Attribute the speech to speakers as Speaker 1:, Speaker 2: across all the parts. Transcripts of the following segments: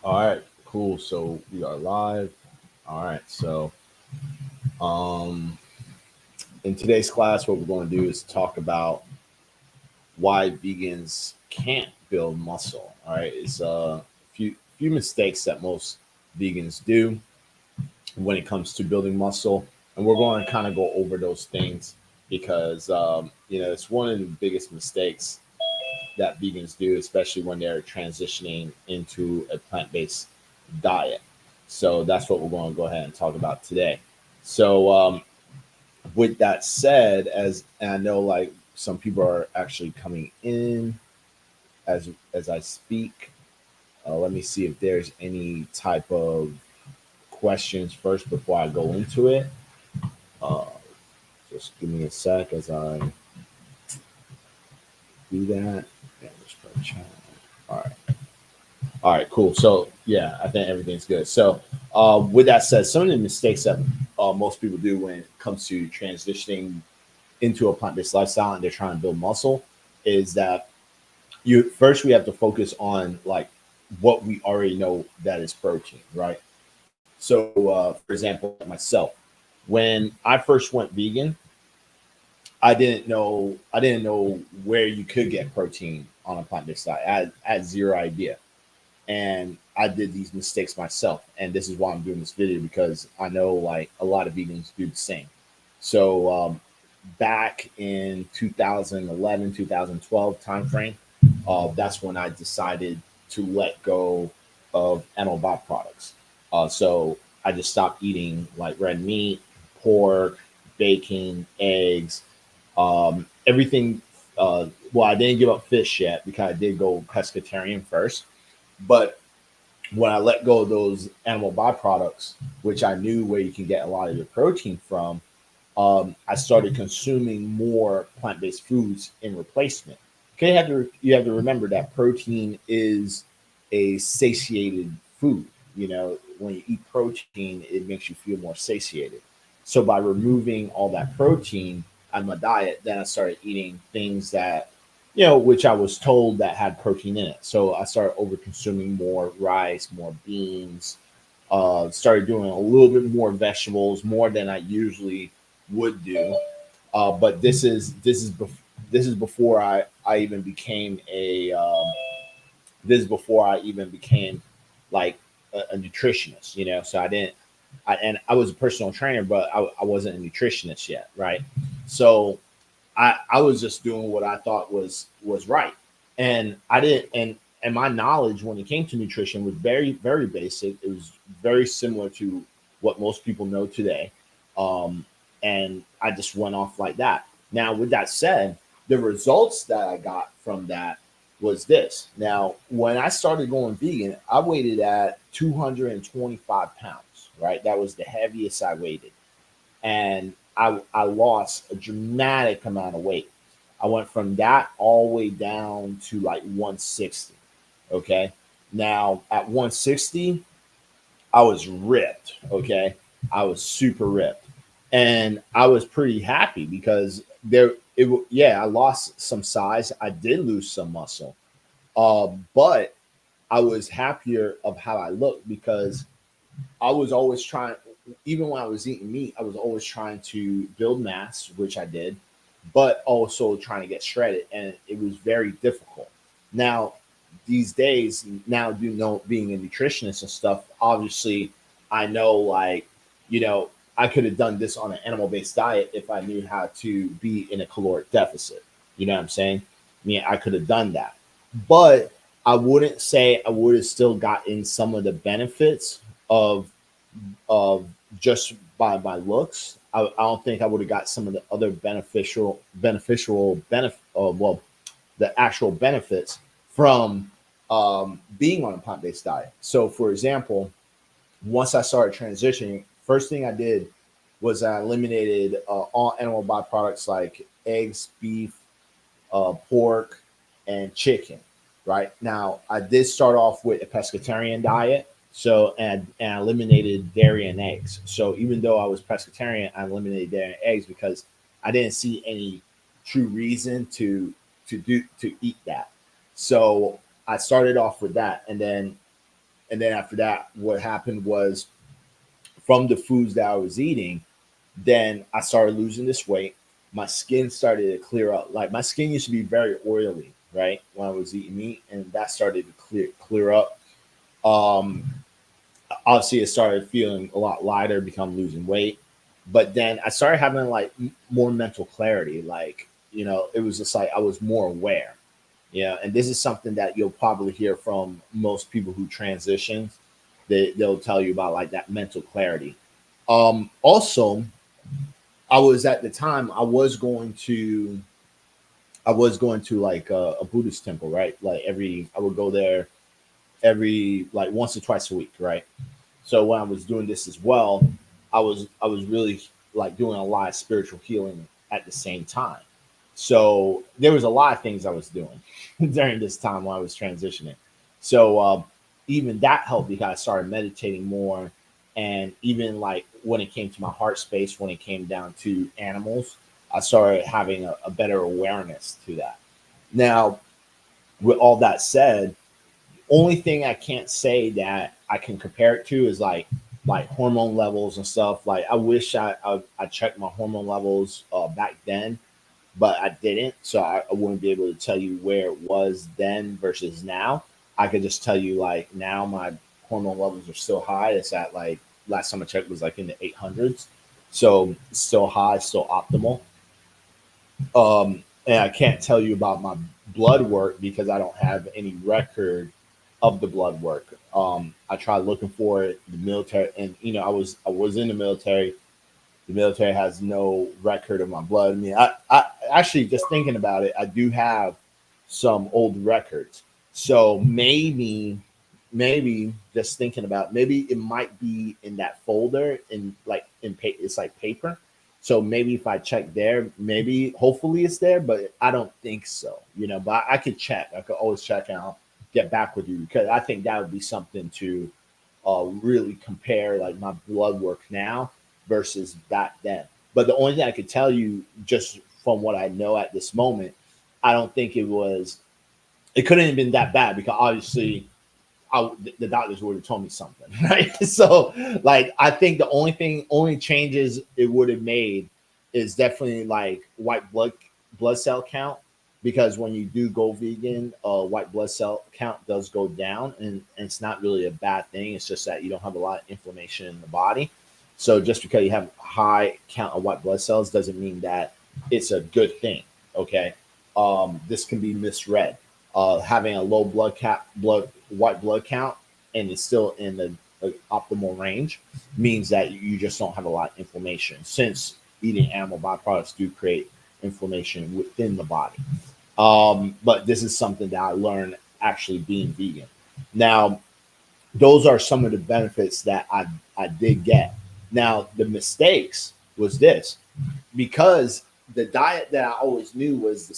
Speaker 1: All right, cool. So we are live. All right. Um, in today's class, what we're going to do is talk about why vegans can't build muscle. All right. It's a few mistakes that most vegans do when it comes to building muscle, and we're going to kind of go over those things because it's one of the biggest mistakes that vegans do, especially when they're transitioning into a plant-based diet. So that's what we're going to go ahead and talk about today. So with that said, and I know like some people are actually coming in as I speak. Let me see if there's any type of questions first before I go into it. Uh, just give me a sec as I do that. Yeah, just put a chat. All right. All right, cool. So yeah, I think everything's good. So with that said, some of the mistakes that most people do when it comes to transitioning into a plant-based lifestyle and they're trying to build muscle is that you first we have to focus on like what we already know that is protein, right? So for example, like myself, when I first went vegan, I didn't know where you could get protein on a plant-based diet. I had zero idea, and I did these mistakes myself. And this is why I'm doing this video because I know like a lot of vegans do the same. So back in 2011, 2012 timeframe, that's when I decided to let go of animal byproducts. So I just stopped eating like red meat, pork, bacon, eggs, everything. Well, I didn't give up fish yet because I did go pescatarian first. But when I let go of those animal byproducts, which I knew where you can get a lot of your protein from, I started consuming more plant-based foods in replacement. Okay, you have to remember that protein is a satiated food. You know, when you eat protein, it makes you feel more satiated. So by removing all that protein out of my diet, then I started eating things that, which I was told that had protein in it. So I started over consuming more rice, more beans, started doing a little bit more vegetables, more than I usually would do. But this is before I even became a this is before I even became like a nutritionist. So and I was a personal trainer, but I wasn't a nutritionist yet, right? So I was just doing what I thought was right, and I didn't and my knowledge when it came to nutrition was very basic. It was very similar to what most people know today, um, and I just went off like that. Now, with that said, the results that I got from that was this. Now, when I started going vegan, I weighted at 225 pounds. Right, that was the heaviest I weighted, and I lost a dramatic amount of weight. I went from that all the way down to like 160. Okay. Now at 160, I was ripped. Okay. I was super ripped. And I was pretty happy because yeah, I lost some size. I did lose some muscle. But I was happier of how I looked because I was always trying, even when I was eating meat, I was always trying to build mass, which I did, but also trying to get shredded. And it was very difficult. Now, these days, now do know being a nutritionist and stuff, obviously, I know like, you know, I could have done this on an animal based diet if I knew how to be in a caloric deficit. You know what I'm saying? I mean, I could have done that. But I wouldn't say I would have still gotten some of the benefits of of just by my looks. I don't think I would have got some of the other beneficial benefit. Well, the actual benefits from being on a plant based diet. So, for example, once I started transitioning, first thing I did was I eliminated all animal byproducts like eggs, beef, pork, and chicken. Right now, I did start off with a pescatarian diet, so and I eliminated dairy and eggs. So even though I was pescatarian, I eliminated dairy and eggs because I didn't see any true reason to eat that. So I started off with that, and then And then after that, what happened was from the foods that I was eating, then I started losing this weight. My skin started to clear up. Like my skin used to be very oily, right, when I was eating meat, and that started to clear up. Um, Obviously, it started feeling a lot lighter, become losing weight. But then I started having like more mental clarity. Like, it was just like I was more aware. Yeah, and this is something that you'll probably hear from most people who transition. They'll tell you about like that mental clarity. Also, I was at the time I was going to like a Buddhist temple, right? Like I would go there every like once or twice a week, right? So when I was doing this as well, I was really like doing a lot of spiritual healing at the same time. So there was a lot of things I was doing during this time while I was transitioning. So even that helped because I started meditating more, and even like when it came to my heart space, when it came down to animals, I started having a better awareness to that. Now, with all that said, only thing I can't say that I can compare it to is like hormone levels and stuff. Like I wish I checked my hormone levels back then, but I didn't, so I wouldn't be able to tell you where it was then versus now. I could just tell you like now my hormone levels are still high. It's at like last time I checked was like in the 800s, so it's still high, still optimal. And I can't tell you about my blood work because I don't have any record of the blood work. I tried looking for it, the military, and I was in the military. The military has no record of my blood. I mean, I actually just thinking about it, I do have some old records. So maybe just thinking about maybe it might be in that folder in like it's like paper. So maybe if I check there, maybe hopefully it's there, but I don't think so. But I could check. I could always check and I'll get back with you because I think that would be something to really compare like my blood work now versus back then. But the only thing I could tell you just from what I know at this moment, I don't think it couldn't have been that bad because obviously the doctors would have told me something, right? So, like, I think the only changes it would have made is definitely like white blood cell count, because when you do go vegan, white blood cell count does go down, and it's not really a bad thing. It's just that you don't have a lot of inflammation in the body. So just because you have a high count of white blood cells doesn't mean that it's a good thing. Okay, this can be misread. Having a low blood white blood count and it's still in the optimal range means that you just don't have a lot of inflammation, since eating animal byproducts do create inflammation within the body. But this is something that I learned actually being vegan. Now, those are some of the benefits that I did get. Now, the mistakes was this, because the diet that I always knew was the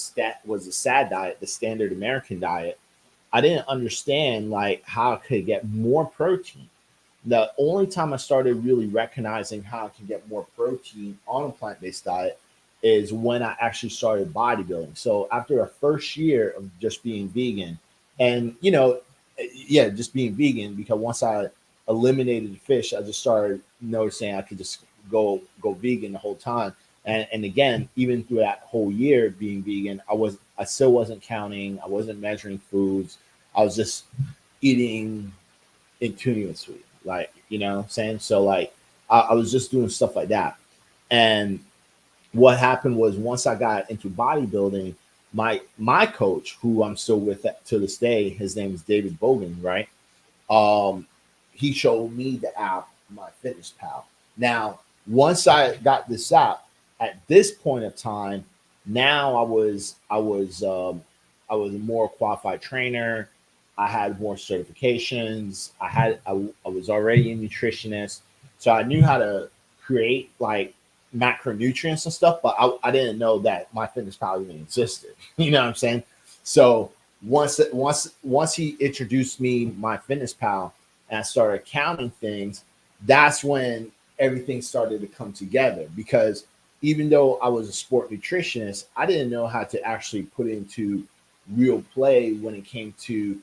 Speaker 1: SAD diet, the standard American diet. I didn't understand like how I could get more protein. The only time I started really recognizing how I can get more protein on a plant-based diet is when I actually started bodybuilding. So after a first year of just being vegan, and yeah, just being vegan, because once I eliminated the fish, I just started noticing I could just go vegan the whole time. And again, even through that whole year being vegan, I still wasn't counting, I wasn't measuring foods. I was just eating intuitively, like what I'm saying. So like I was just doing stuff like that. And what happened was once I got into bodybuilding, my coach, who I'm still with to this day, his name is David Bogan, right? Um, he showed me the app, My Fitness Pal. Now, once I got this app, at this point of time, now I was a more qualified trainer. I had more certifications. I was already a nutritionist, so I knew how to create like macronutrients and stuff. But I didn't know that My Fitness Pal even existed. You know what I'm saying? So once he introduced me My Fitness Pal and I started counting things, that's when everything started to come together. Because even though I was a sport nutritionist, I didn't know how to actually put into real play when it came to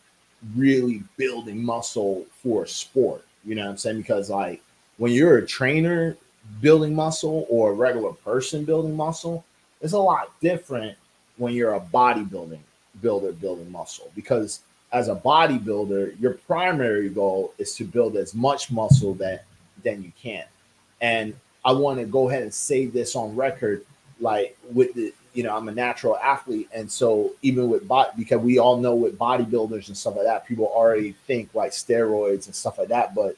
Speaker 1: really building muscle for a sport. You know what I'm saying? Because like when you're a trainer building muscle or a regular person building muscle, it's a lot different when you're a bodybuilding builder building muscle. Because as a bodybuilder, your primary goal is to build as much muscle that than you can. And I want to go ahead and say this on record, like with the, I'm a natural athlete, and so even with because we all know with bodybuilders and stuff like that, people already think like steroids and stuff like that, but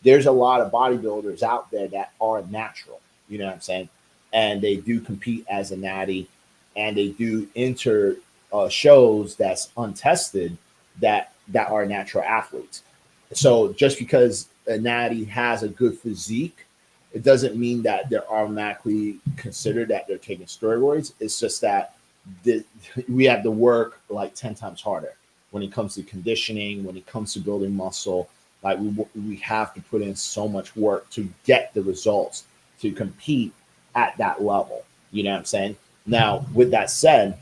Speaker 1: there's a lot of bodybuilders out there that are natural, you know what I'm saying? And they do compete as a natty, and they do enter shows that's untested that are natural athletes. So just because a natty has a good physique, it doesn't mean that they're automatically considered that they're taking steroids. It's just that we have to work like 10 times harder when it comes to conditioning, when it comes to building muscle. Like we have to put in so much work to get the results to compete at that level. You know what I'm saying? Now, with that said,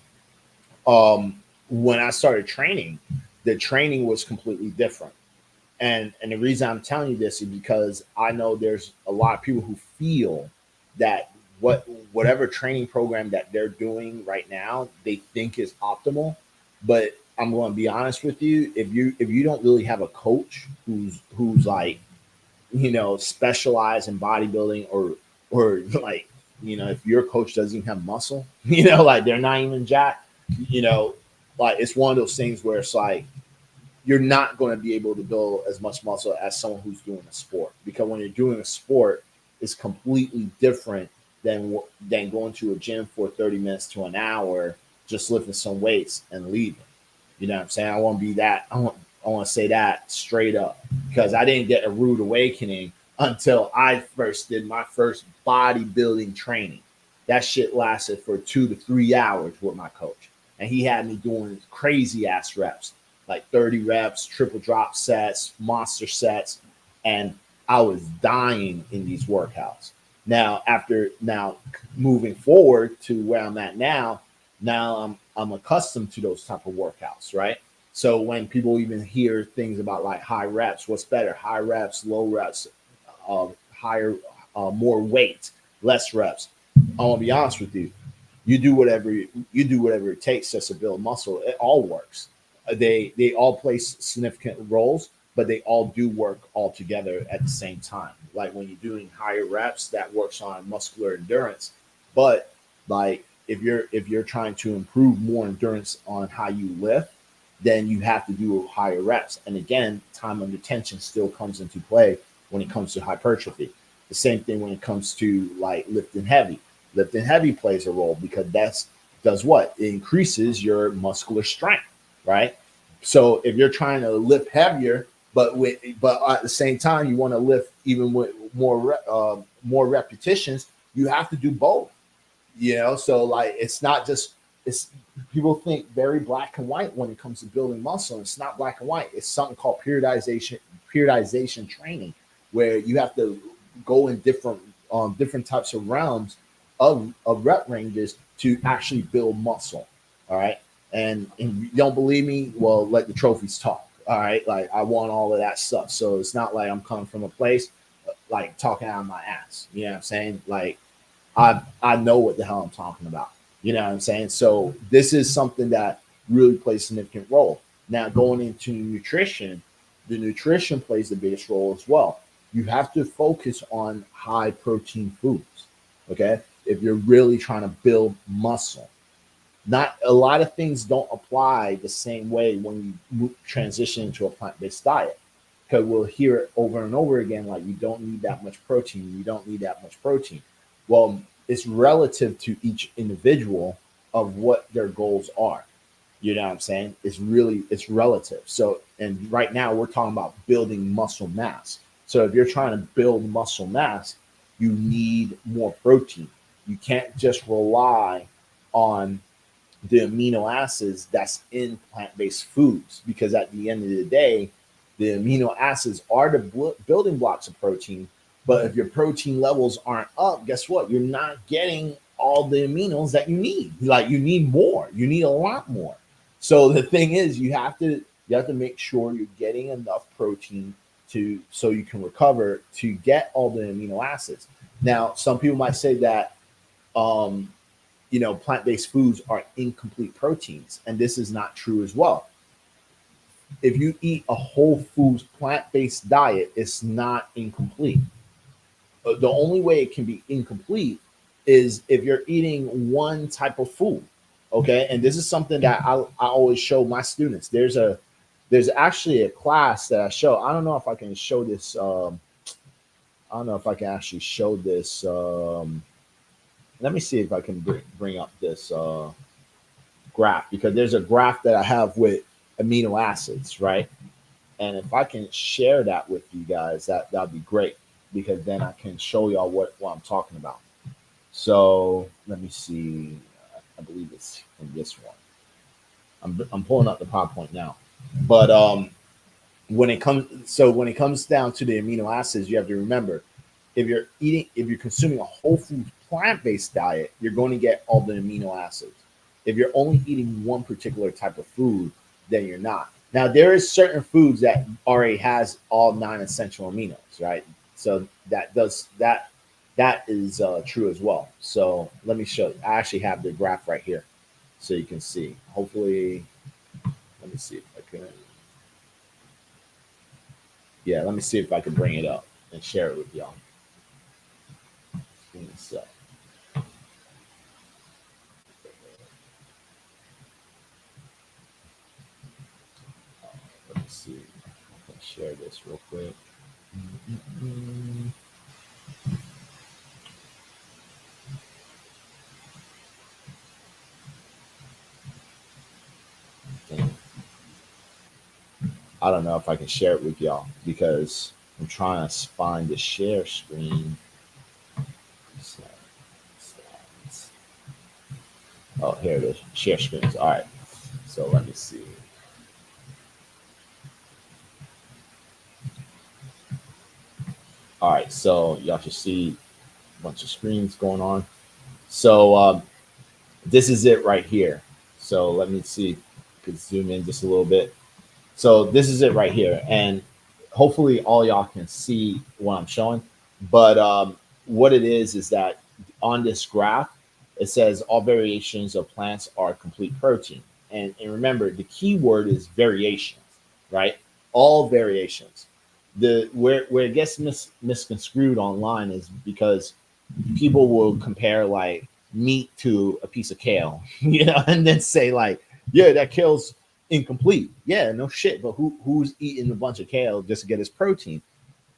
Speaker 1: when I started training, the training was completely different. And the reason I'm telling you this is because I know there's a lot of people who feel that whatever training program that they're doing right now, they think is optimal. But I'm going to be honest with you, if you don't really have a coach who's like, specialized in bodybuilding, or like, if your coach doesn't even have muscle, like they're not even jacked, like it's one of those things where it's like you're not going to be able to build as much muscle as someone who's doing a sport, because when you're doing a sport, it's completely different than going to a gym for 30 minutes to an hour, just lifting some weights and leaving. You know what I'm saying? I want to be that. I want to say that straight up, because I didn't get a rude awakening until I first did my first bodybuilding training. That shit lasted for 2 to 3 hours with my coach, and he had me doing crazy ass reps, like 30 reps, triple drop sets, monster sets, and I was dying in these workouts. Now moving forward to where I'm at now I'm accustomed to those type of workouts, right? So when people even hear things about like high reps, what's better, high reps, low reps, higher, more weight, less reps? I want to be honest with you. You do whatever it takes just to build muscle. It all works. They all play significant roles, but they all do work all together at the same time. Like when you're doing higher reps, that works on muscular endurance. But like if you're trying to improve more endurance on how you lift, then you have to do higher reps. And again, time under tension still comes into play when it comes to hypertrophy. The same thing when it comes to like lifting heavy. Lifting heavy plays a role because that's does what? It increases your muscular strength, right? So if you're trying to lift heavier, but at the same time you want to lift even with more repetitions, you have to do both. So like it's not just it's people think very black and white when it comes to building muscle. It's not black and white. It's something called periodization training, where you have to go in different types of realms of rep ranges to actually build muscle. All right. And you don't believe me? Well, let the trophies talk. All right. Like I want all of that stuff. So it's not like I'm coming from a place like talking out of my ass. You know what I'm saying? Like I know what the hell I'm talking about. You know what I'm saying? So this is something that really plays a significant role. Now going into nutrition, the nutrition plays the biggest role as well. You have to focus on high protein foods. Okay. If you're really trying to build muscle, not a lot of things don't apply the same way when you transition into a plant-based diet, because we'll hear it over and over again, like you don't need that much protein, you don't need that much protein. Well, it's relative to each individual of what their goals are. You know what I'm saying? It's relative. So, and right now we're talking about building muscle mass. So if you're trying to build muscle mass, you need more protein. You can't just rely on the amino acids that's in plant-based foods, because at the end of the day, the amino acids are the building blocks of protein. But if your protein levels aren't up, guess what? You're not getting all the aminos that you need. Like you need more. You need a lot more. So the thing is, you have to You have to make sure you're getting enough protein to so you can recover to get all the amino acids. Now, some people might say that um, plant-based foods are incomplete proteins, and this is not true as well. If you eat a whole foods plant-based diet, it's not incomplete. The only way it can be incomplete is if you're eating one type of food. Okay, and this is something that I always show my students. There's actually a class that I show. I don't know if I can show this. I don't know if I can actually show this. Let me see if I can bring up this graph, because there's a graph that I have with amino acids, right? And if I can share that with you guys, that'd be great, because then I can show y'all what I'm talking about. So let me see. I believe it's in this one. I'm pulling up the PowerPoint now, but when it comes down to the amino acids, you have to remember, if you're consuming a whole food plant-based diet, you're going to get all the amino acids. If you're only eating one particular type of food, then you're not. Now, there is certain foods that already has all 9 essential aminos, right? So that is true as well. So let me show you. I actually have the graph right here, so you can see. Hopefully, let me see if I can. Yeah, let me see if I can bring it up and share it with y'all. Give me a sec. Let me see. I can share this real quick. Mm-mm-mm. I don't know if I can share it with y'all because I'm trying to find the share screen. Oh, here it is. Share screens. All right. So let me see. All right. So y'all should see a bunch of screens going on. So this is it right here. So let me see if I could zoom in just a little bit. So this is it right here. And hopefully all y'all can see what I'm showing. But what it is that on this graph, it says all variations of plants are complete protein. And remember, the key word is variations, right? All variations. Where it gets misconstrued online is because people will compare like meat to a piece of kale, and then say like, yeah, that kale's incomplete. Yeah, no shit. But who's eating a bunch of kale just to get his protein?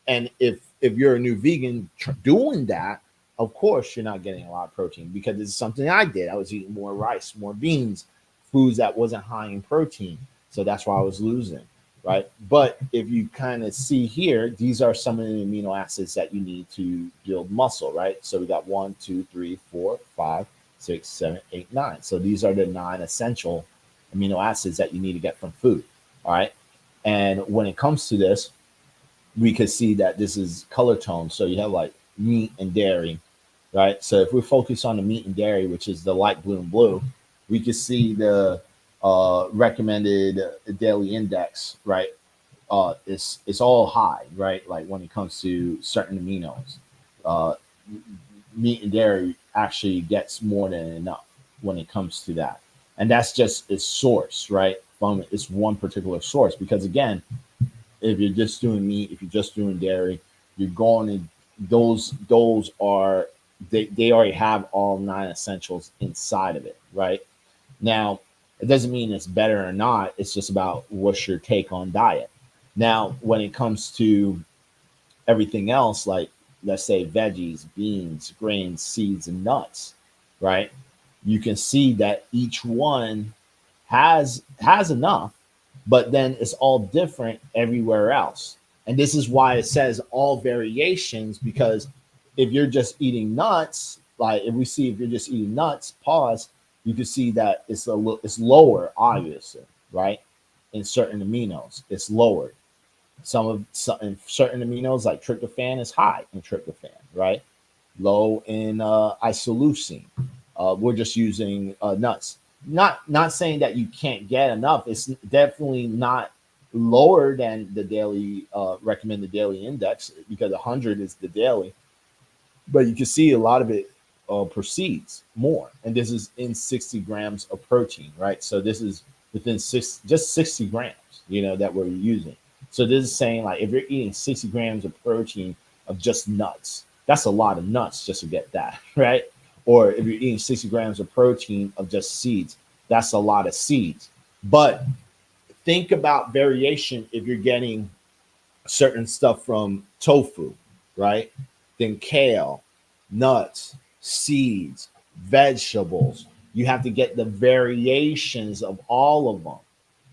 Speaker 1: And if you're a new vegan doing that, of course you're not getting a lot of protein, because it's something I did. I was eating more rice, more beans, foods that wasn't high in protein. So that's why I was losing, right? But if you kind of see here, these are some of the amino acids that you need to build muscle, right? So we got 1, 2, 3, 4, 5, 6, 7, 8, 9. So these are the 9 essential amino acids that you need to get from food. All right. And when it comes to this, we could see that this is color tone. So you have like meat and dairy, right? So if we focus on the meat and dairy, which is the light blue and blue, we can see the recommended daily index, right? It's all high, right? Like when it comes to certain aminos, uh, meat and dairy actually gets more than enough when it comes to that, and that's just its source, right? From its one particular source. Because again, if you're just doing meat, if you're just doing dairy, you're going to those are they already have all 9 essentials inside of it, right? Now, it doesn't mean it's better or not. It's just about what's your take on diet. Now, when it comes to everything else, like let's say veggies, beans, grains, seeds, and nuts, right? You can see that each one has enough, but then it's all different everywhere else. And this is why it says all variations, because if you're just eating nuts, like if you're just eating nuts, pause, you can see that it's lower, obviously, right? In certain aminos, it's lowered. In certain aminos like tryptophan is high in tryptophan, right? Low in isoleucine. We're just using nuts. Not saying that you can't get enough. It's definitely not lower than the daily recommended daily index, because 100 is the daily, but you can see a lot of it proceeds more, and this is in 60 grams of protein, right? So this is within just 60 grams, that we're using. So this is saying, like, if you're eating 60 grams of protein of just nuts, that's a lot of nuts just to get that, right? Or if you're eating 60 grams of protein of just seeds, that's a lot of seeds. But think about variation. If you're getting certain stuff from tofu, right? Then kale, nuts, seeds, vegetables. You have to get the variations of all of them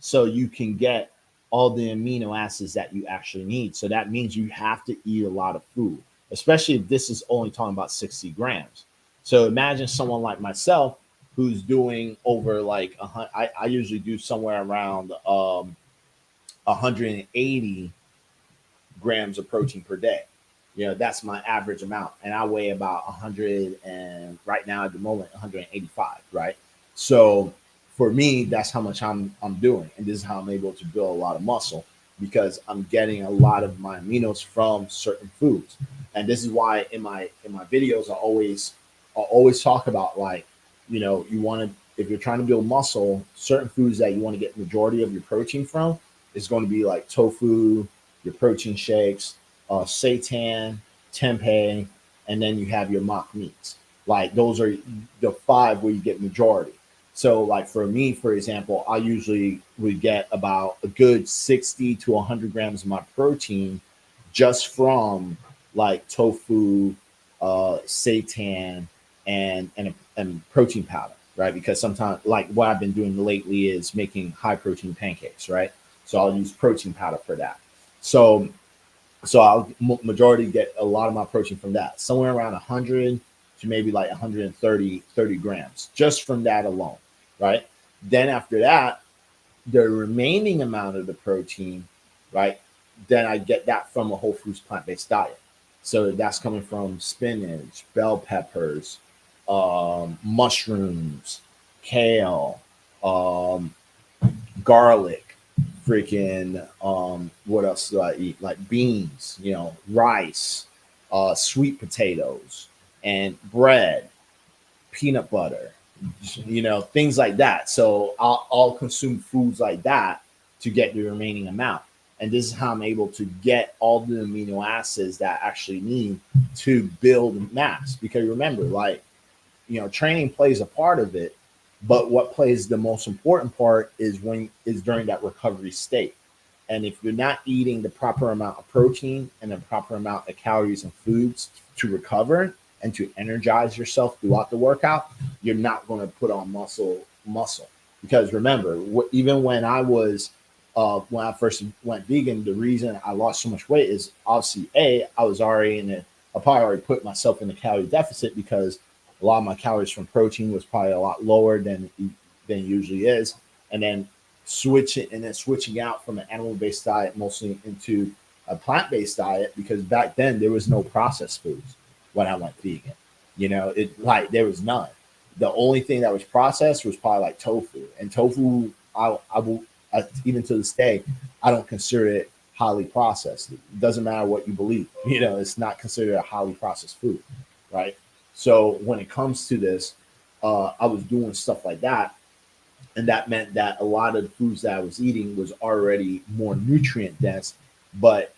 Speaker 1: so you can get all the amino acids that you actually need. So that means you have to eat a lot of food, especially if this is only talking about 60 grams. So imagine someone like myself who's doing over like I usually do somewhere around 180 grams of protein per day. That's my average amount, and I weigh about 100, and right now at the moment 185. Right, so for me, that's how much I'm doing, and this is how I'm able to build a lot of muscle, because I'm getting a lot of my aminos from certain foods. And this is why in my videos I always talk about, like, you want to, if you're trying to build muscle, certain foods that you want to get majority of your protein from is going to be like tofu, your protein shakes, seitan, tempeh, and then you have your mock meats. Like, those are the five where you get majority. So, like, for me, for example, I usually would get about a good 60 to 100 grams of my protein just from like tofu, seitan, and protein powder, right? Because sometimes, like, what I've been doing lately is making high protein pancakes, right? So I'll use protein powder for that. So I'll majority get a lot of my protein from that, somewhere around 100 to maybe like 130 grams just from that alone, right? Then after that, the remaining amount of the protein, right? Then I get that from a whole foods plant-based diet. So that's coming from spinach, bell peppers, mushrooms, kale, um, garlic, freaking what else do I eat? Like beans, rice, sweet potatoes, and bread, peanut butter, things like that. So I'll consume foods like that to get the remaining amount. And this is how I'm able to get all the amino acids that I actually need to build mass. Because remember, like, training plays a part of it, but what plays the most important part is during that recovery state. And if you're not eating the proper amount of protein and the proper amount of calories and foods to recover and to energize yourself throughout the workout, you're not going to put on muscle. Because remember, even when I first went vegan, the reason I lost so much weight is obviously I was already I probably already put myself in a calorie deficit, because a lot of my calories from protein was probably a lot lower than it usually is. And then switching out from an animal-based diet mostly into a plant-based diet, because back then there was no processed foods when I went vegan. There was none. The only thing that was processed was probably like tofu. And tofu, even to this day, I don't consider it highly processed. It doesn't matter what you believe. It's not considered a highly processed food, right? So when it comes to this, I was doing stuff like that, and that meant that a lot of the foods that I was eating was already more nutrient dense, but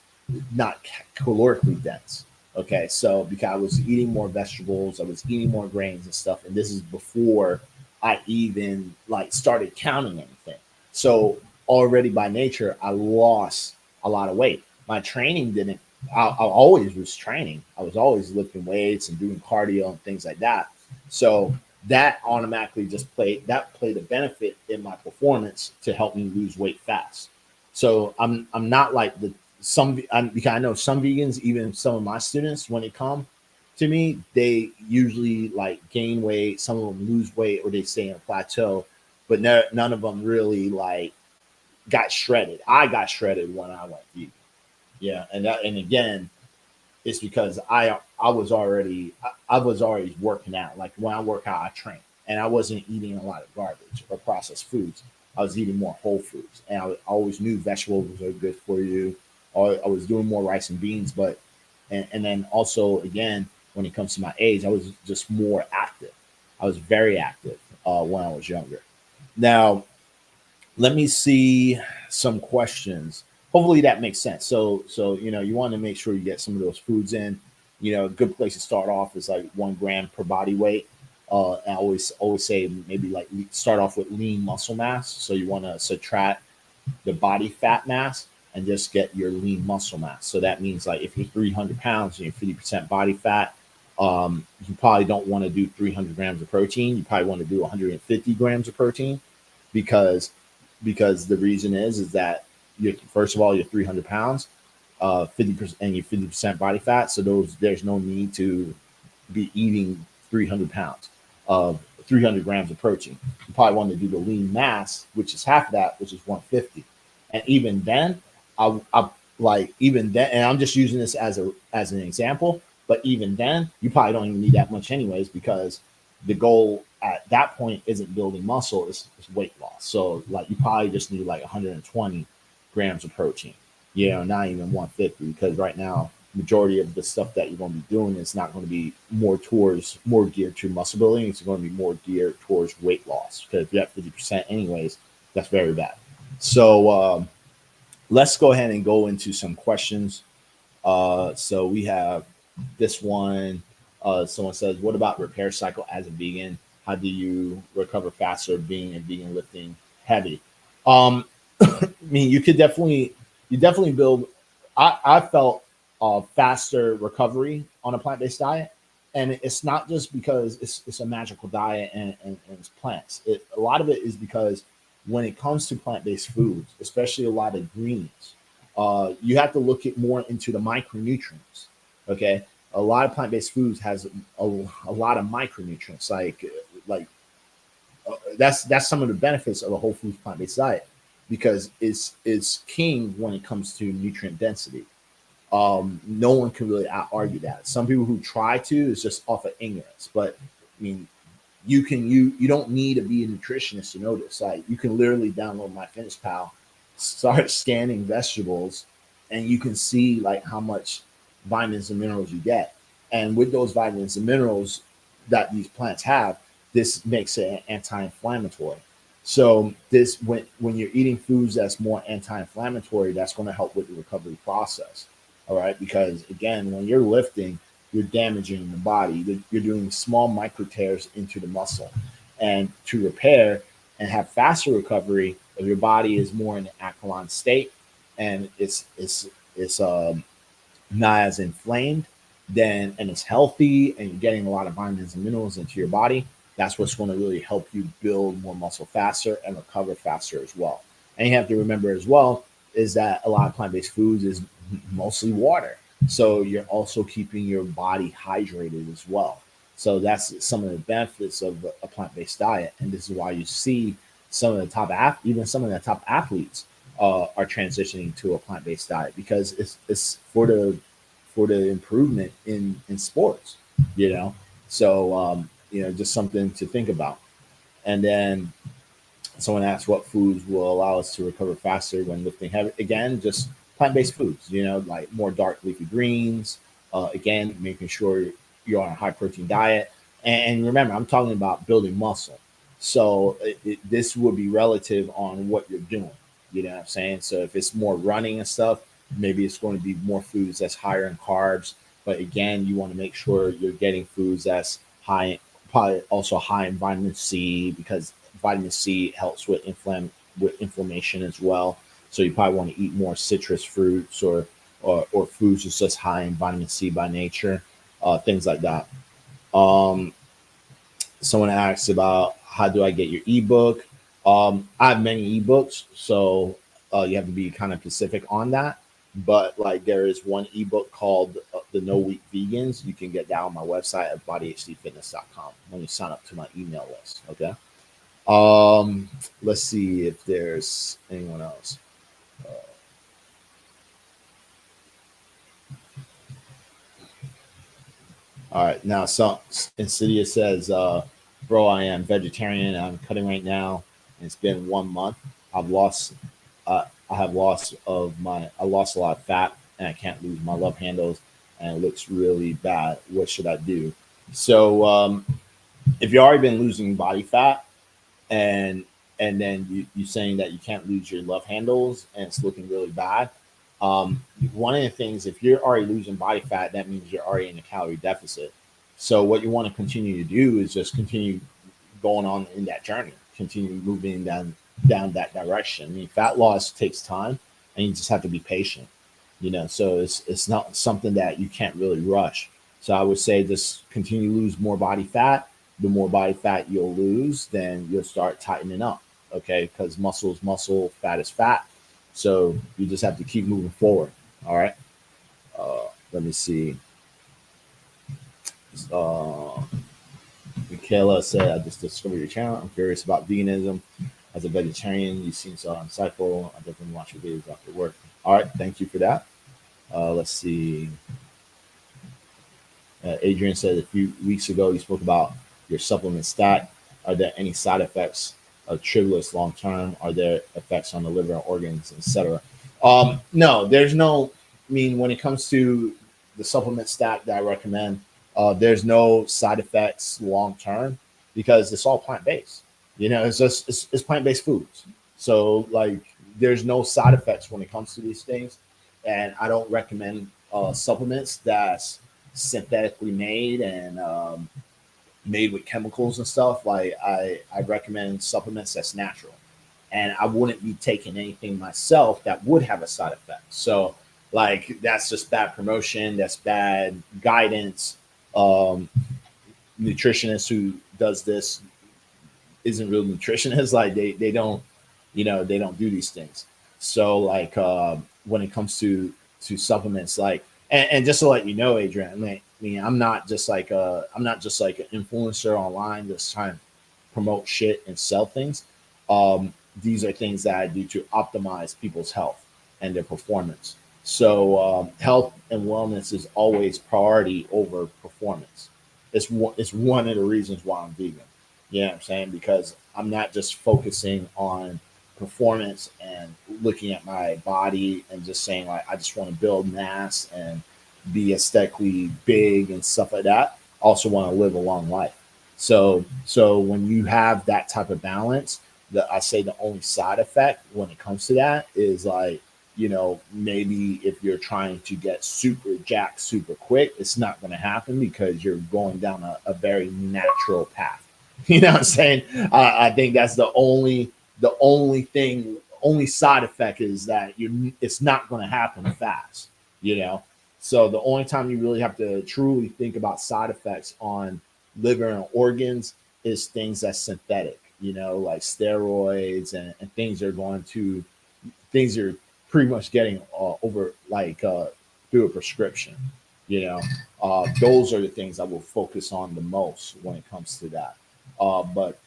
Speaker 1: not calorically dense. Okay, so because I was eating more vegetables, I was eating more grains and stuff, and this is before I even like started counting anything. So already by nature, I lost a lot of weight. My training didn't. I always was training. I was always lifting weights and doing cardio and things like that. So that automatically played a benefit in my performance to help me lose weight fast. So I'm not like because I know some vegans, even some of my students, when they come to me, they usually like gain weight. Some of them lose weight or they stay in a plateau, but none of them really like got shredded. I got shredded when I went vegan. Yeah, and again, it's because I was already working out. Like when I work out, I train, and I wasn't eating a lot of garbage or processed foods. I was eating more whole foods, and I always knew vegetables are good for you. I was doing more rice and beans, but and then also again when it comes to my age, I was just more active. I was very active when I was younger. Now let me see some questions. Hopefully that makes sense. So you want to make sure you get some of those foods in. A good place to start off is like 1 gram per body weight. I always say maybe like start off with lean muscle mass. So you want to subtract the body fat mass and just get your lean muscle mass. So that means like if you're 300 pounds and you're 50% body fat, you probably don't want to do 300 grams of protein. You probably want to do 150 grams of protein because the reason is that you're first of all you're 300 pounds, 50% and you're 50% body fat. So there's no need to be eating 300 pounds of 300 grams of protein. You probably want to do the lean mass, which is half of that, which is 150. And even then, I like even then, and I'm just using this as an example. But even then, you probably don't even need that much anyways, because the goal at that point isn't building muscle; it's weight loss. So like you probably just need like 120 grams of protein. Not even 150, because right now majority of the stuff that you're going to be doing is not going to be more geared to muscle building. It's going to be more geared towards weight loss, because if you're at 50% anyways, that's very bad. So let's go ahead and go into some questions. So we have this one. Someone says, what about repair cycle as a vegan? How do you recover faster being a vegan lifting heavy? I mean, you definitely build. I felt faster recovery on a plant based diet, and it's not just because it's a magical diet and it's plants. A lot of it is because when it comes to plant based foods, especially a lot of greens, you have to look at more into the micronutrients. Okay, a lot of plant based foods has a lot of micronutrients, like that's some of the benefits of a whole foods plant based diet, because it's king when it comes to nutrient density. No one can really argue that. Some people who try to is just off of ignorance, but I mean, you don't need to be a nutritionist to know this. Like you can literally download MyFitnessPal, start scanning vegetables, and you can see like how much vitamins and minerals you get. And with those vitamins and minerals that these plants have, this makes it anti-inflammatory. So this when you're eating foods that's more anti-inflammatory, that's going to help with the recovery process. All right, because again, when you're lifting, you're damaging the body. You're doing small micro tears into the muscle, and to repair and have faster recovery, if your body is more in an alkaline state and it's not as inflamed, then and it's healthy and you're getting a lot of vitamins and minerals into your body, that's what's going to really help you build more muscle faster and recover faster as well. And you have to remember as well is that a lot of plant-based foods is mostly water. So you're also keeping your body hydrated as well. So that's some of the benefits of a plant-based diet. And this is why you see some of the even some of the top athletes are transitioning to a plant-based diet, because it's for the improvement in sports, you know. So just something to think about. And then someone asked what foods will allow us to recover faster when lifting heavy. Again, just plant-based foods, like more dark leafy greens. Again, making sure you're on a high protein diet. And remember, I'm talking about building muscle. So this would be relative on what you're doing. You know what I'm saying? So if it's more running and stuff, maybe it's going to be more foods that's higher in carbs. But again, you want to make sure you're getting foods that's high, probably also high in vitamin C, because vitamin C helps with inflammation as well. So you probably want to eat more citrus fruits or foods that's just high in vitamin C by nature, things like that. Um, Someone asks about how do I get your ebook. I have many ebooks, so you have to be kind of specific on that. But like there is one ebook called The No Wheat Vegans. You can get that on my website at bodyhdfitness.com when you sign up to my email list. Okay. Let's see if there's anyone else. All right. Now, so Insidious says, bro, I am vegetarian. I'm cutting right now. and it's been 1 month. I've lost I lost a lot of fat, and I can't lose my love handles, and it looks really bad. What should I do? So if you've already been losing body fat, and then you saying that you can't lose your love handles and it's looking really bad, one of the things, if you're already losing body fat, that means you're already in a calorie deficit. So what you want to continue to do is just continue going on in that journey, continue moving down that direction. I mean, fat loss takes time, and you just have to be patient. So it's not something that you can't really rush. So I would say just continue to lose more body fat. The more body fat you'll lose, then you'll start tightening up. Okay, because muscle is muscle, fat is fat. So you just have to keep moving forward. All right. Let me see. Uh, Michaela said, I just discovered your channel. I'm curious about veganism. As a vegetarian, you seem so insightful. I definitely watch your videos after work. All right. Thank you for that. Let's see. Adrian said a few weeks ago you spoke about your supplement stack. Are there any side effects of Tribulus long term? Are there effects on the liver, organs, etc.? No, there's no. I mean, when it comes to the supplement stack that I recommend, there's no side effects long term because it's all plant based. It's just it's plant based foods. So like, there's no side effects when it comes to these things, and I don't recommend supplements that's synthetically made and made with chemicals and stuff. Like I recommend supplements that's natural, and I wouldn't be taking anything myself that would have a side effect. So like, that's just bad promotion. That's bad guidance. Nutritionist who does this isn't real nutritionists. Like they don't, they don't do these things. So like when it comes to supplements, like, and just to let you know, Adrian, I mean, I'm not just like I'm not just like an influencer online just trying to promote shit and sell things. These are things that I do to optimize people's health and their performance. So health and wellness is always priority over performance. It's one of the reasons why I'm vegan. You know what I'm saying? Because I'm not just focusing on performance and looking at my body and just saying like I just want to build mass and be aesthetically big and stuff like that. I also want to live a long life. So when you have that type of balance, that I say the only side effect when it comes to that is like, maybe if you're trying to get super jacked super quick, it's not going to happen because you're going down a very natural path. You know what I'm saying? I think that's the only side effect is that it's not going to happen fast. You know, so the only time you really have to truly think about side effects on liver and organs is things that's synthetic. Like steroids and things are pretty much getting over like through a prescription. Those are the things I will focus on the most when it comes to that. But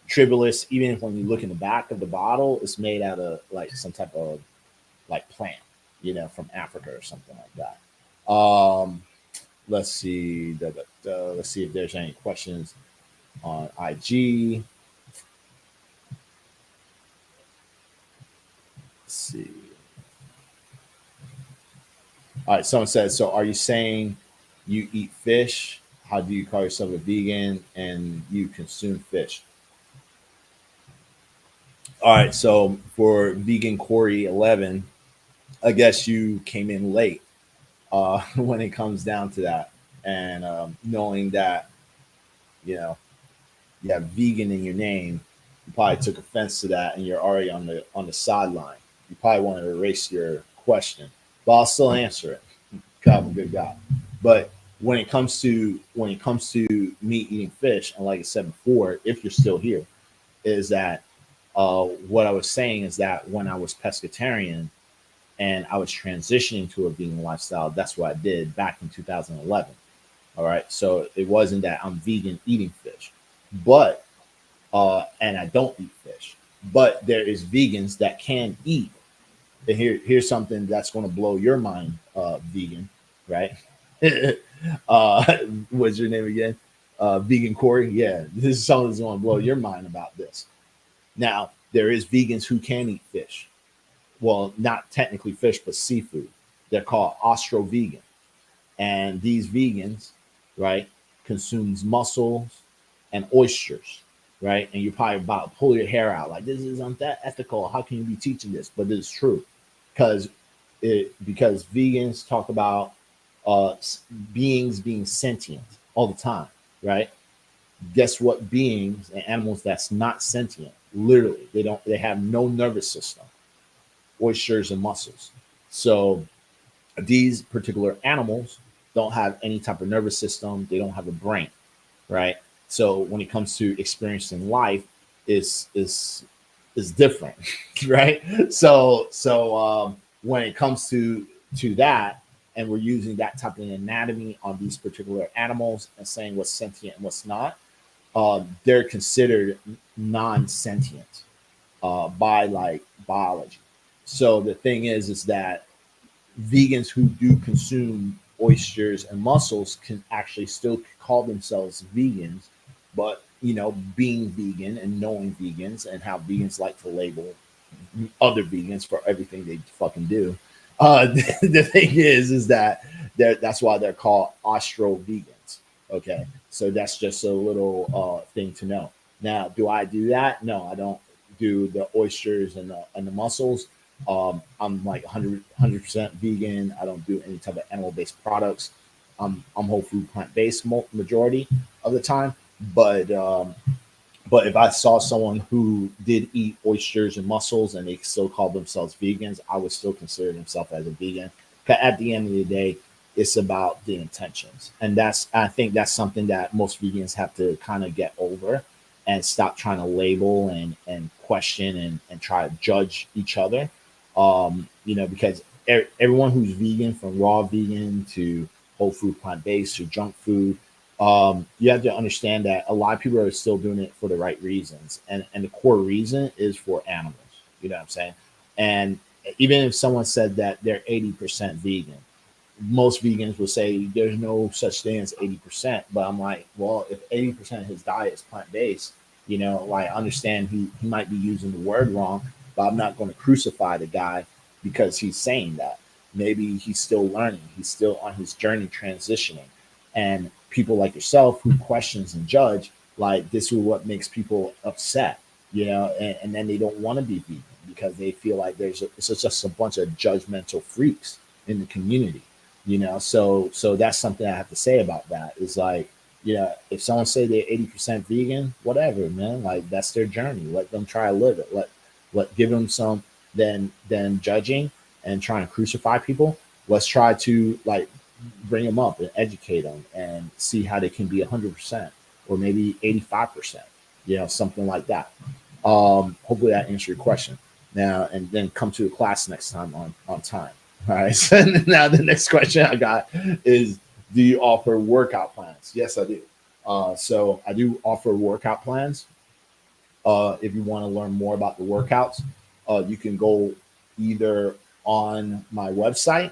Speaker 1: Tribulus, even if when you look in the back of the bottle, it's made out of like some type of like plant, from Africa or something like that. Let's see. Let's see if there's any questions on IG. Let's see. All right. Someone says, so are you saying you eat fish? How do you call yourself a vegan and you consume fish? All right. So for vegan Corey 11, I guess you came in late when it comes down to that. And knowing that, you have vegan in your name, you probably took offense to that and you're already on the sideline. You probably want to erase your question, but I'll still answer it. God, I'm a good guy. But when it comes to me eating fish, and like I said before, if you're still here, is that what I was saying is that when I was pescatarian and I was transitioning to a vegan lifestyle, that's what I did back in 2011. All right, so it wasn't that I'm vegan eating fish, but and I don't eat fish, but there is vegans that can eat. And here's something that's going to blow your mind, vegan, right? What's your name again? Vegan Corey. Yeah, this is something that's going to blow your mind about this. Now, there is vegans who can eat fish. Well, not technically fish, but seafood. They're called ostro-vegan. And these vegans, right, consumes mussels and oysters, right? And you're probably about to pull your hair out like this is unethical. How can you be teaching this? But it is true, because because vegans talk about uh, beings being sentient all the time, right? Guess what? Beings and animals that's not sentient, literally, they have no nervous system. Oysters and mussels. So these particular animals don't have any type of nervous system. They don't have a brain, right? So when it comes to experiencing life, is different, right? When it comes to that, and we're using that type of anatomy on these particular animals and saying what's sentient and what's not, they're considered non-sentient by like biology. So the thing is that vegans who do consume oysters and mussels can actually still call themselves vegans, but being vegan and knowing vegans and how vegans like to label other vegans for everything they fucking do. The thing is that that's why they're called ostro vegans. Okay, so that's just a little thing to know. Now, do I do that? No, I don't do the oysters and the mussels. I'm like 100% vegan. I don't do any type of animal based products. I'm whole food plant based majority of the time. But if I saw someone who did eat oysters and mussels and they still called themselves vegans, I would still consider themselves as a vegan. 'Cause at the end of the day, it's about the intentions, and I think that's something that most vegans have to kind of get over and stop trying to label and question and try to judge each other. Because everyone who's vegan, from raw vegan to whole food plant based to junk food, you have to understand that a lot of people are still doing it for the right reasons, and the core reason is for animals. You know what I'm saying? And even if someone said that they're 80% vegan, most vegans will say there's no such thing as 80%. But I'm like, well, if 80% of his diet is plant based, like I understand he might be using the word wrong, but I'm not going to crucify the guy because he's saying that. Maybe he's still learning, he's still on his journey transitioning. And people like yourself who questions and judge, like this is what makes people upset, and then they don't want to be vegan because they feel like it's just a bunch of judgmental freaks in the community. So that's something I have to say about that is like, if someone say they're 80% vegan, whatever, man, like that's their journey. Let them try to live it. Let give them some, then judging and trying to crucify people. Let's try to like bring them up and educate them and see how they can be 100% or maybe 85%, something like that. Hopefully that answers your question. Now, and then come to the class next time on time. All right. So now the next question I got is, do you offer workout plans? Yes, I do. So I do offer workout plans. If you want to learn more about the workouts, you can go either on my website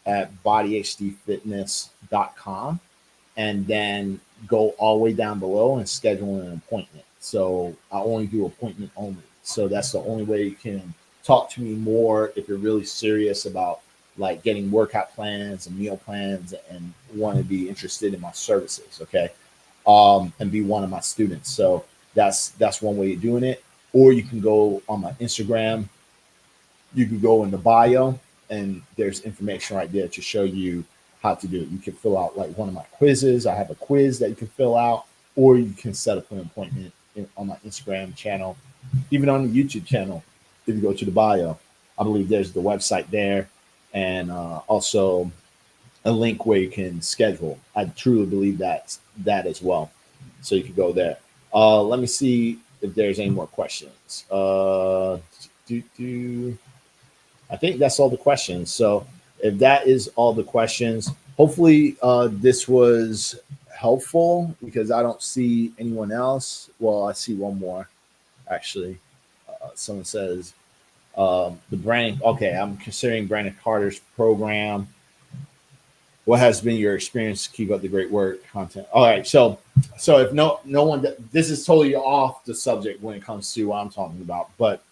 Speaker 1: at bodyhdfitness.com and then go all the way down below and schedule an appointment. So I only do appointment only. So that's the only way you can talk to me more if you're really serious about like getting workout plans and meal plans and want to be interested in my services. Okay. And be one of my students. So that's one way of doing it. Or you can go on my Instagram. You can go in the bio and there's information right there to show you how to do it. You can fill out like one of my quizzes. I have a quiz that you can fill out, or you can set up an appointment on my Instagram channel, even on the YouTube channel. If you go to the bio, I believe there's the website there, and also a link where you can schedule. I truly believe that as well. So you can go there. Let me see if there's any more questions. I think that's all the questions. So if that is all the questions, hopefully this was helpful because I don't see anyone else. Well, I see one more actually. Someone says the Brandon. Okay, I'm considering Brandon Carter's program. What has been your experience to keep up the great work content? All right, so So if no one, this is totally off the subject when it comes to what I'm talking about, but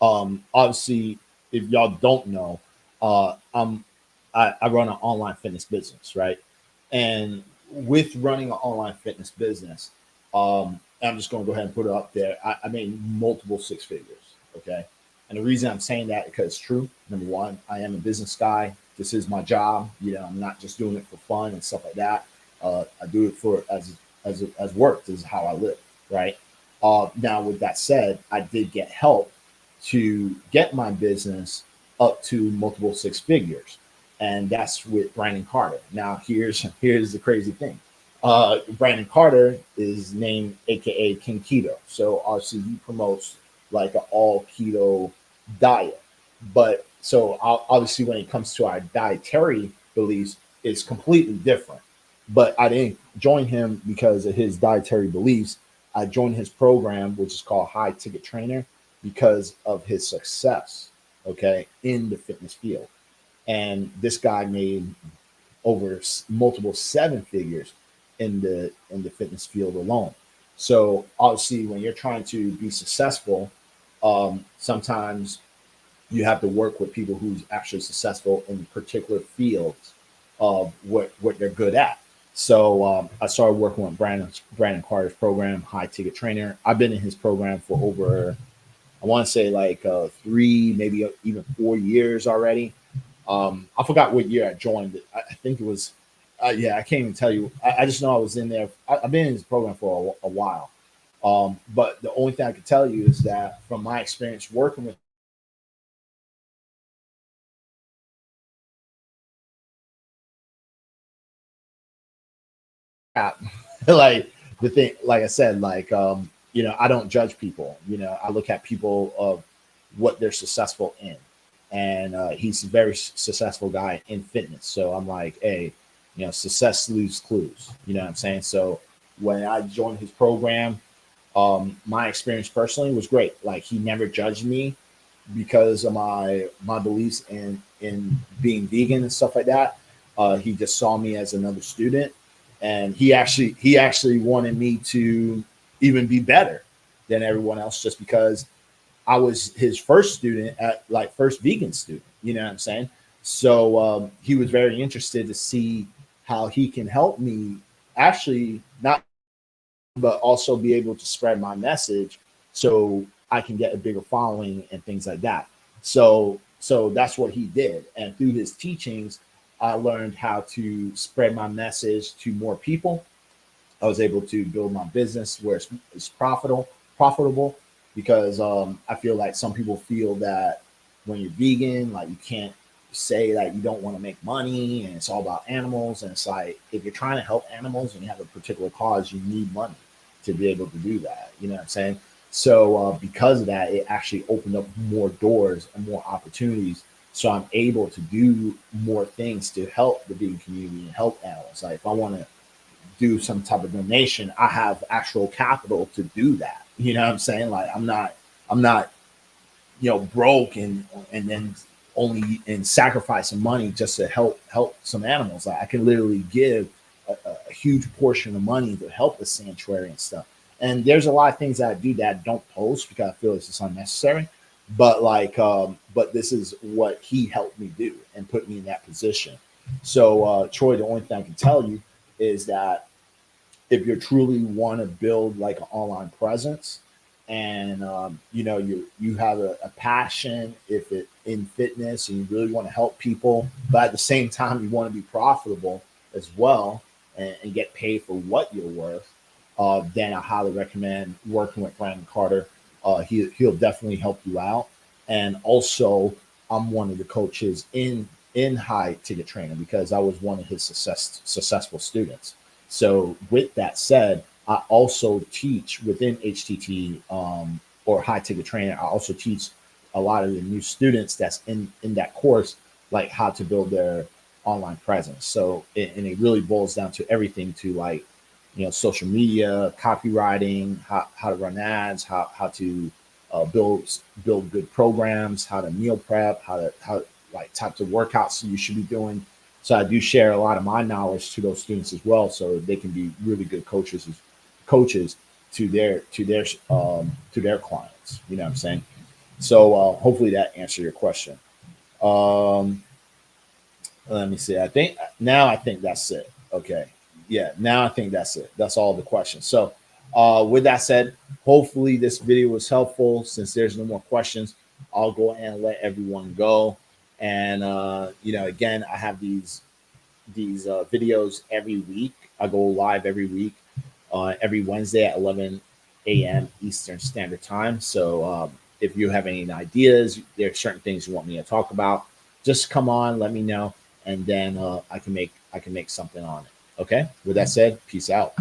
Speaker 1: obviously, if y'all don't know, I'm I run an online fitness business, right? And with running an online fitness business, I'm just going to go ahead and put it up there. I made multiple six figures, okay? And the reason I'm saying that because it's true. Number one, I am a business guy. This is my job. You know, I'm not just doing it for fun and stuff like that. I do it for as work. This is how I live, right? Now, with that said, I did get help to get my business up to multiple six figures, and that's with Brandon Carter. Now, here's the crazy thing. Brandon Carter is named AKA King Keto, so obviously he promotes like an all keto diet. But so obviously, when it comes to our dietary beliefs, it's completely different. But I didn't join him because of his dietary beliefs. I joined his program, which is called High Ticket Trainer, because of his success, okay, in the fitness field. And this guy made over multiple seven figures in the fitness field alone. So obviously, when you're trying to be successful, sometimes you have to work with people who's actually successful in particular fields of what they're good at. So I started working with Brandon Carter's program, High Ticket Trainer. I've been in his program for over, I want to say like 3, maybe even 4 years already. I forgot what year I joined it. I think it was, yeah, I can't even tell you. I just know I was in there. I've been in this program for a while. But the only thing I can tell you is that from my experience working with that, like the thing, like I said, like, you know, I don't judge people. You know, I look at people of what they're successful in. And he's a very successful guy in fitness. So I'm like, hey, you know, success leaves clues. You know what I'm saying? So when I joined his program, my experience personally was great. Like he never judged me because of my beliefs in being vegan and stuff like that. He just saw me as another student, and he actually wanted me to even be better than everyone else, just because I was his first student at like first vegan student. You know what I'm saying? So he was very interested to see how he can help me actually not, but also be able to spread my message so I can get a bigger following and things like that. So that's what he did. And through his teachings, I learned how to spread my message to more people. I was able to build my business where it's profitable, because I feel like some people feel that when you're vegan, like you can't say that you don't want to make money and it's all about animals. And it's like, if you're trying to help animals and you have a particular cause, you need money to be able to do that. You know what I'm saying? So because of that, it actually opened up more doors and more opportunities. So I'm able to do more things to help the vegan community and help animals. Like if I want to do some type of donation, I have actual capital to do that. You know what I'm saying? Like I'm not, you know, broke and then only and sacrificing money just to help some animals. Like I can literally give a huge portion of money to help the sanctuary and stuff. And there's a lot of things that I do that I don't post because I feel it's just unnecessary. But like, but this is what he helped me do and put me in that position. So, Troy, the only thing I can tell you is that if you truly want to build like an online presence, and you know you have a passion if it in fitness and you really want to help people, but at the same time you want to be profitable as well, and get paid for what you're worth, then I highly recommend working with Brandon Carter. He'll definitely help you out. And also, I'm one of the coaches in High Ticket Training because I was one of his successful students. So with that said, I also teach within HTT, or High Ticket Training. I also teach a lot of the new students that's in that course, like how to build their online presence. So and it really boils down to everything to like, you know, social media, copywriting, how to run ads, how to build good programs, how to meal prep, how like types of workouts you should be doing. So I do share a lot of my knowledge to those students as well, so they can be really good coaches to their clients. You know what I'm saying? So hopefully that answered your question. Um, Let me see. I think that's it. Okay. Yeah, now I think that's it. That's all the questions. So with that said, hopefully this video was helpful. Since there's no more questions, I'll go ahead and let everyone go. And again, I have these videos every week. I go live every week, every Wednesday at 11 a.m. Eastern Standard Time. So if you have any ideas, there are certain things you want me to talk about, just come on, let me know, and then I can make something on it. Okay. With that said, peace out.